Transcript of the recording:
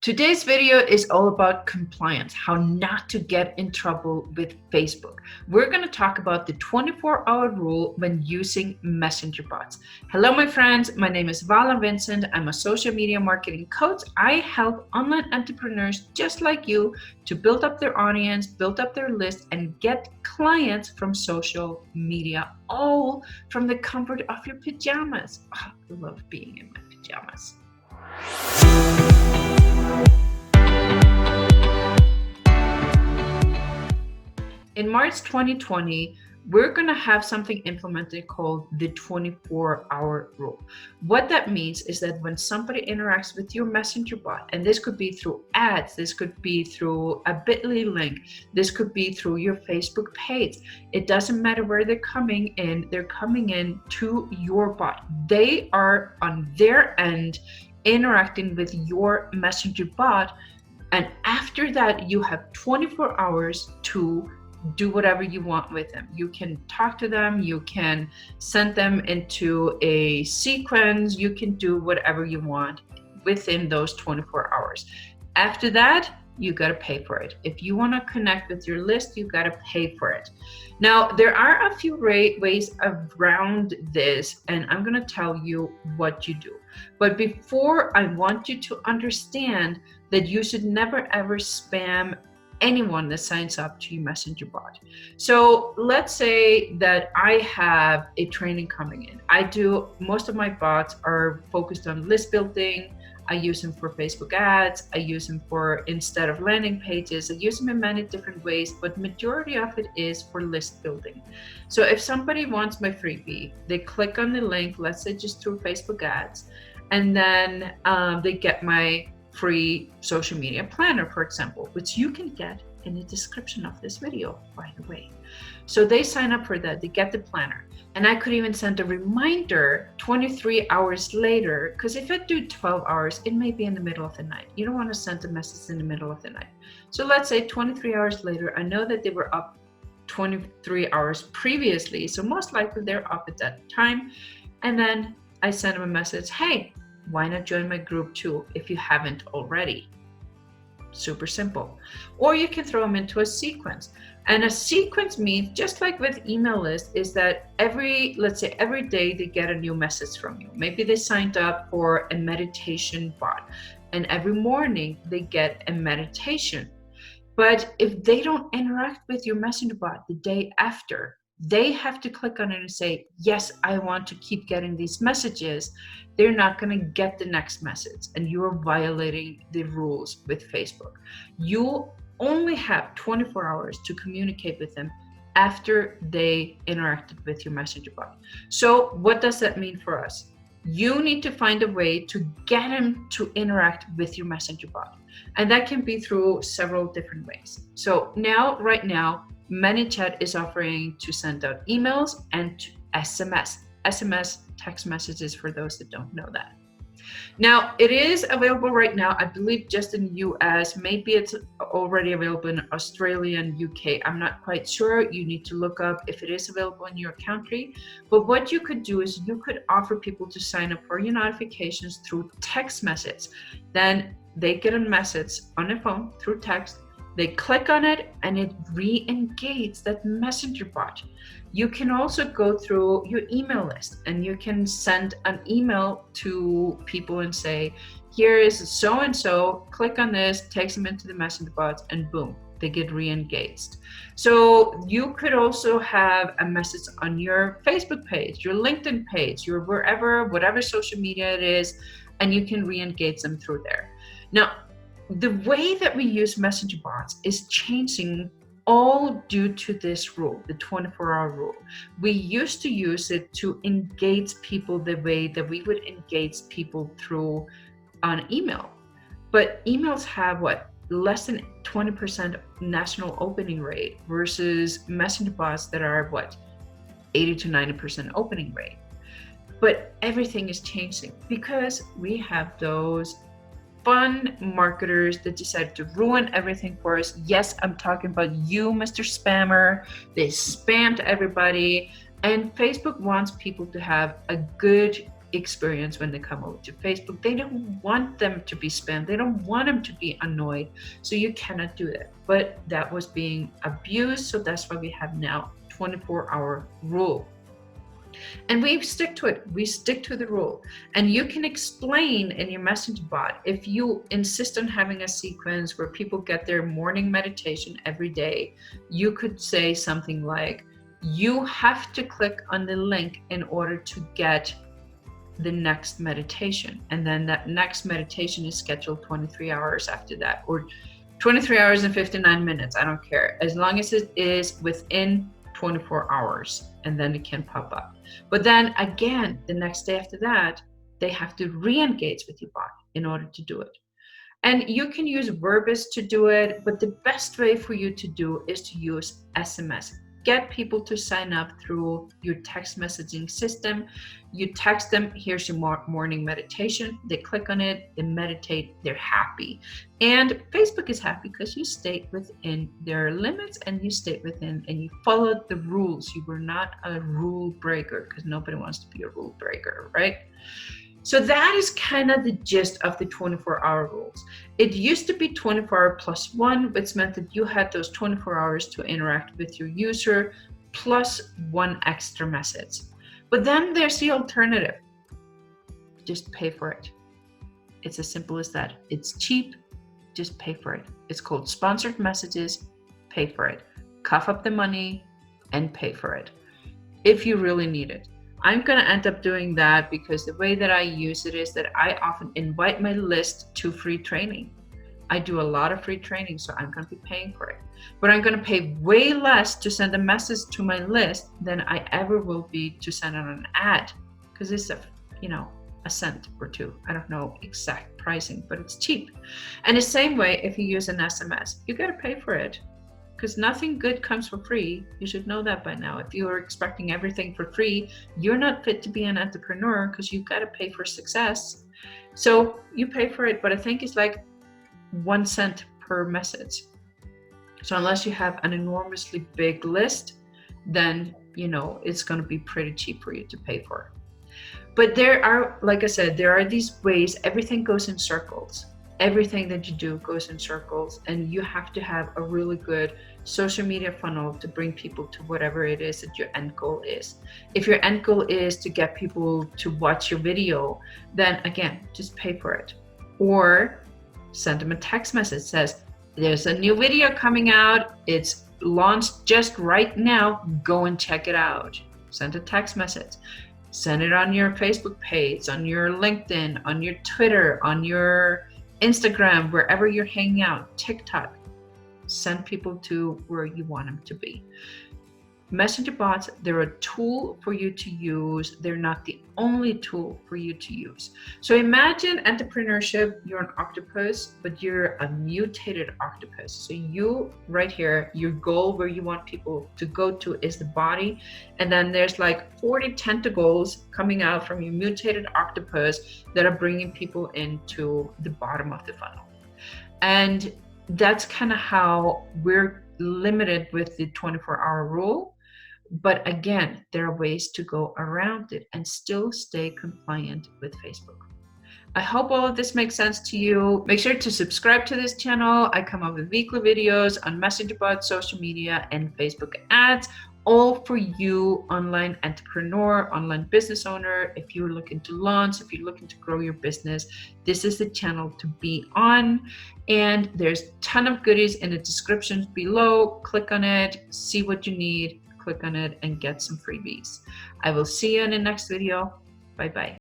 Today's video is all about compliance, how not to get in trouble with Facebook. We're going to talk about the 24-hour rule when using messenger bots. Hello, my friends. My name is Vala Vincent. I'm a social media marketing coach. I help online entrepreneurs just like you to build up their audience, build up their list, and get clients from social media, all from the comfort of your pajamas. Oh, I love being in my pajamas. In March 2020, we're going to have something implemented called the 24-hour rule. What that means is that when somebody interacts with your messenger bot, and this could be through ads, this could be through a bit.ly link, this could be through your Facebook page, it doesn't matter where they're coming in to your bot. They are on their end interacting with your messenger bot, and after that you have 24 hours to do whatever you want with them. You can talk to them, you can send them into a sequence, you can do whatever you want within those 24 hours. After that, you got to pay for it. If you want to connect with your list, you got to pay for it. Now, there are a few ways around this, and I'm going to tell you what you do. But before, I want you to understand that you should never ever spam anyone that signs up to your messenger bot. So let's say that I have a training coming in. Most of my bots are focused on list building. I use them for Facebook ads. I use them for, instead of landing pages, I use them in many different ways, but majority of it is for list building. So if somebody wants my freebie, they click on the link, let's say just through Facebook ads, and then they get my free social media planner, for example, which you can get in the description of this video, by the way. So they sign up for that, they get the planner. And I could even send a reminder 23 hours later, because if I do 12 hours, it may be in the middle of the night. You don't want to send a message in the middle of the night. So let's say 23 hours later, I know that they were up 23 hours previously, so most likely they're up at that time. And then I send them a message, hey, why not join my group too if you haven't already? Super simple. Or you can throw them into a sequence. And a sequence means, just like with email list, is that let's say every day they get a new message from you. Maybe they signed up for a meditation bot, and every morning they get a meditation. But if they don't interact with your messenger bot the day after, they have to click on it and say, yes, I want to keep getting these messages. They're not going to get the next message, and you are violating the rules with Facebook. You only have 24 hours to communicate with them after they interacted with your messenger bot. So what does that mean for us? You need to find a way to get them to interact with your messenger bot. And that can be through several different ways. So right now, ManyChat is offering to send out emails and SMS text messages for those that don't know that. Now, it is available right now, I believe, just in the US. Maybe it's already available in Australia and UK. I'm not quite sure. You need to look up if it is available in your country. But what you could do is you could offer people to sign up for your notifications through text message. Then they get a message on their phone through text. They click on it and it re-engages that messenger bot. You can also go through your email list and you can send an email to people and say, here is so-and-so, click on this, takes them into the messenger bots, and boom, they get re-engaged. So you could also have a message on your Facebook page, your LinkedIn page, your whatever social media it is, and you can re-engage them through there. Now, the way that we use messenger bots is changing all due to this rule, the 24-hour rule. We used to use it to engage people the way that we would engage people through an email. But emails have less than 20% national opening rate versus messenger bots that are 80 to 90% opening rate. But everything is changing because we have those fun marketers that decided to ruin everything for us. Yes, I'm talking about you, Mr. Spammer. They spammed everybody, and Facebook wants people to have a good experience when they come over to Facebook. They don't want them to be spammed. They don't want them to be annoyed. So you cannot do that. But that was being abused. So that's why we have now 24-hour rule. And we stick to it. We stick to the rule. And you can explain in your messenger bot, if you insist on having a sequence where people get their morning meditation every day, you could say something like, you have to click on the link in order to get the next meditation. And then that next meditation is scheduled 23 hours after that, or 23 hours and 59 minutes. I don't care. As long as it is within 24 hours, and then it can pop up. But then again, the next day after that, they have to re-engage with your bot in order to do it. And you can use Verbis to do it, but the best way for you to do is to use SMS. Get people to sign up through your text messaging system. You text them, here's your morning meditation. They click on it, they meditate, they're happy. And Facebook is happy because you stayed within their limits and you stayed within and you followed the rules. You were not a rule breaker, because nobody wants to be a rule breaker, right? So that is kind of the gist of the 24-hour rules. It used to be 24-hour plus one, which meant that you had those 24 hours to interact with your user plus one extra message. But then there's the alternative. Just pay for it. It's as simple as that. It's cheap. Just pay for it. It's called sponsored messages. Pay for it. Cough up the money and pay for it if you really need it. I'm going to end up doing that because the way that I use it is that I often invite my list to free training. I do a lot of free training, so I'm going to be paying for it. But I'm going to pay way less to send a message to my list than I ever will be to send out an ad, because it's a cent or two. I don't know exact pricing, but it's cheap. And the same way, if you use an SMS, you got to pay for it. Because nothing good comes for free. You should know that by now. If you are expecting everything for free, you're not fit to be an entrepreneur, because you've got to pay for success. So you pay for it, but I think it's like 1 cent per message. So unless you have an enormously big list, then it's going to be pretty cheap for you to pay for. But there are, like I said, there are these ways. Everything goes in circles. Everything that you do goes in circles, and you have to have a really good social media funnel to bring people to whatever it is that your end goal is. If your end goal is to get people to watch your video, then again, just pay for it. Or send them a text message that says, there's a new video coming out. It's launched just right now. Go and check it out. Send a text message. Send it on your Facebook page, on your LinkedIn, on your Twitter, on your Instagram, wherever you're hanging out, TikTok. Send people to where you want them to be. Messenger bots, they're a tool for you to use. They're not the only tool for you to use. So imagine entrepreneurship, you're an octopus, but you're a mutated octopus. So you, right here, your goal where you want people to go to is the body. And then there's like 40 tentacles coming out from your mutated octopus that are bringing people into the bottom of the funnel. And that's kind of how we're limited with the 24-hour rule. But again, there are ways to go around it and still stay compliant with Facebook. I hope all of this makes sense to you. Make sure to subscribe to this channel. I come up with weekly videos on Messenger bots, social media, and Facebook ads, all for you, online entrepreneur, online business owner. If you're looking to launch, if you're looking to grow your business, this is the channel to be on. And there's a ton of goodies in the descriptions below. Click on it, see what you need, click on it, and get some freebies. I will see you in the next video. Bye-bye.